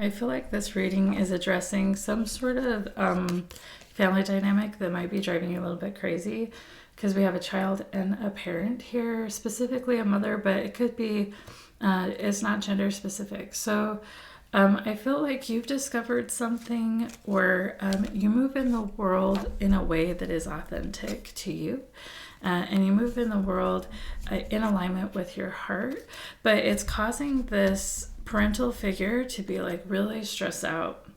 I feel like this reading is addressing some sort of family dynamic that might be driving you a little bit crazy because we have a child and a parent here, specifically a mother, but it could be, it's not gender specific. So I feel like you've discovered something where you move in the world in a way that is authentic to you. And you move in the world in alignment with your heart, but it's causing this parental figure to be like really stressed out.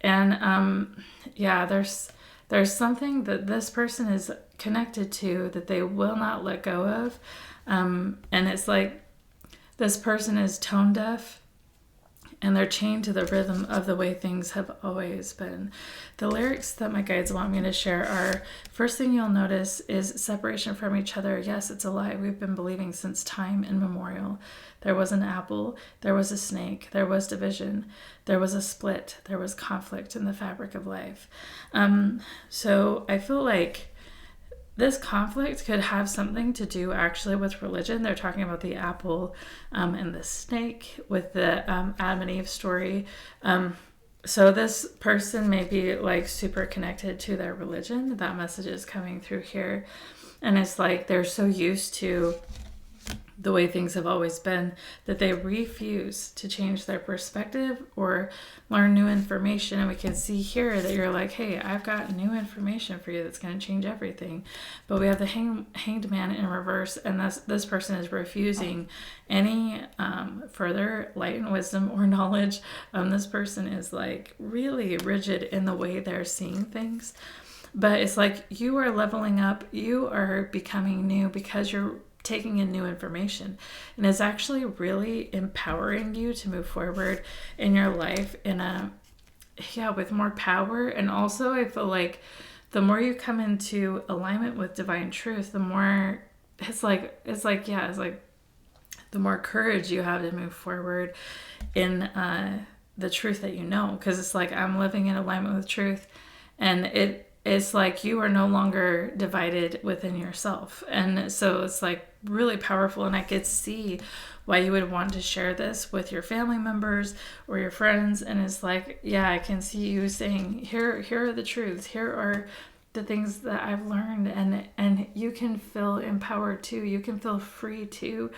And yeah, there's something that this person is connected to that they will not let go of. And it's like this person is tone deaf and they're chained to the rhythm of the way things have always been. The lyrics that my guides want me to share are, first thing you'll notice is separation from each other. Yes, it's a lie we've been believing since time immemorial. There was an apple, there was a snake, there was division, there was a split, there was conflict in the fabric of life. So I feel like this conflict could have something to do actually with religion. They're talking about the apple and the snake with the Adam and Eve story. So this person may be like super connected to their religion. That message is coming through here. And it's like they're so used to the way things have always been that they refuse to change their perspective or learn new information. And we can see here that you're like, hey, I've got new information for you that's going to change everything. But we have the hanged man in reverse, and this person is refusing any further light and wisdom or knowledge. This person is like really rigid in the way they're seeing things. But it's like you are leveling up, you are becoming new because you're taking in new information, and it's actually really empowering you to move forward in your life with more power. And also I feel like the more you come into alignment with divine truth, the more it's like the more courage you have to move forward in the truth that you know, because it's like I'm living in alignment with truth, and it's like you are no longer divided within yourself. And so it's like really powerful, and I could see why you would want to share this with your family members or your friends. And it's like, yeah, I can see you saying, here are the truths, here are the things that I've learned, and you can feel empowered too, you can feel free too,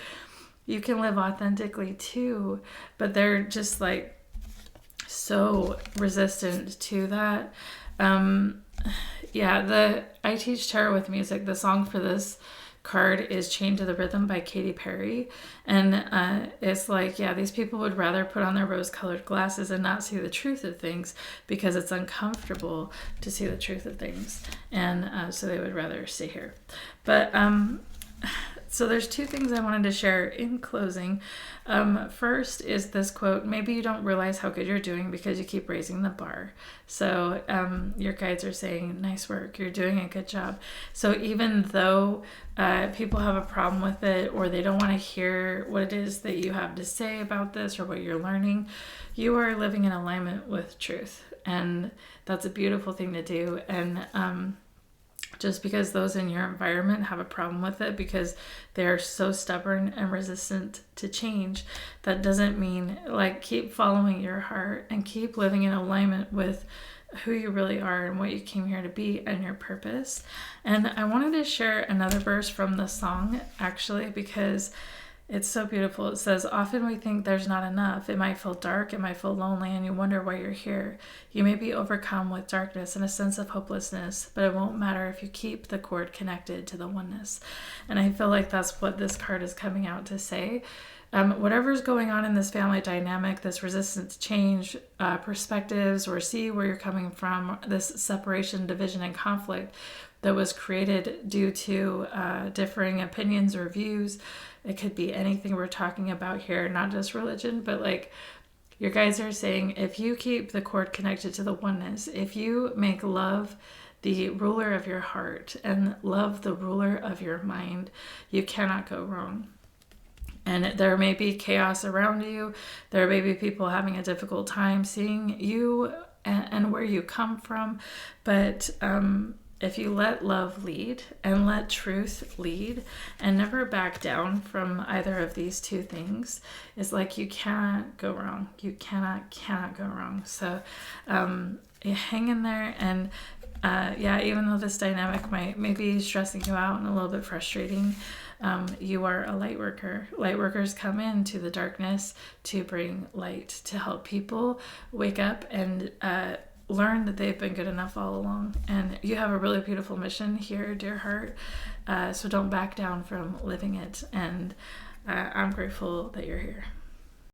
you can live authentically too. But they're just like so resistant to that. I teach tarot with music. The song for this card is Chained to the Rhythm by Katy Perry. And it's like, yeah, these people would rather put on their rose-colored glasses and not see the truth of things because it's uncomfortable to see the truth of things. And so they would rather stay here. But so there's two things I wanted to share in closing. First is this quote: maybe you don't realize how good you're doing because you keep raising the bar. So your guides are saying, nice work, you're doing a good job. So even though people have a problem with it, or they don't want to hear what it is that you have to say about this or what you're learning, you are living in alignment with truth. And that's a beautiful thing to do. And just because those in your environment have a problem with it because they're so stubborn and resistant to change, that doesn't mean, like, keep following your heart and keep living in alignment with who you really are and what you came here to be and your purpose. And I wanted to share another verse from the song, actually, because it's so beautiful. It says, often we think there's not enough. It might feel dark, it might feel lonely, and you wonder why you're here. You may be overcome with darkness and a sense of hopelessness, but it won't matter if you keep the cord connected to the oneness. And I feel like that's what this card is coming out to say. Whatever's going on in this family dynamic, this resistance to change, perspectives, or see where you're coming from, this separation, division, and conflict that was created due to differing opinions or views. It could be anything we're talking about here, not just religion, but like your guides are saying, if you keep the cord connected to the oneness, if you make love the ruler of your heart and love the ruler of your mind, you cannot go wrong. And there may be chaos around you. There may be people having a difficult time seeing you and where you come from. But if you let love lead and let truth lead and never back down from either of these two things, is like you cannot go wrong. You cannot go wrong. So you hang in there, and even though this dynamic might maybe stressing you out and a little bit frustrating, you are a light worker. Light workers come into the darkness to bring light, to help people wake up and learn that they've been good enough all along. And you have a really beautiful mission here, dear heart. So don't back down from living it. And I'm grateful that you're here.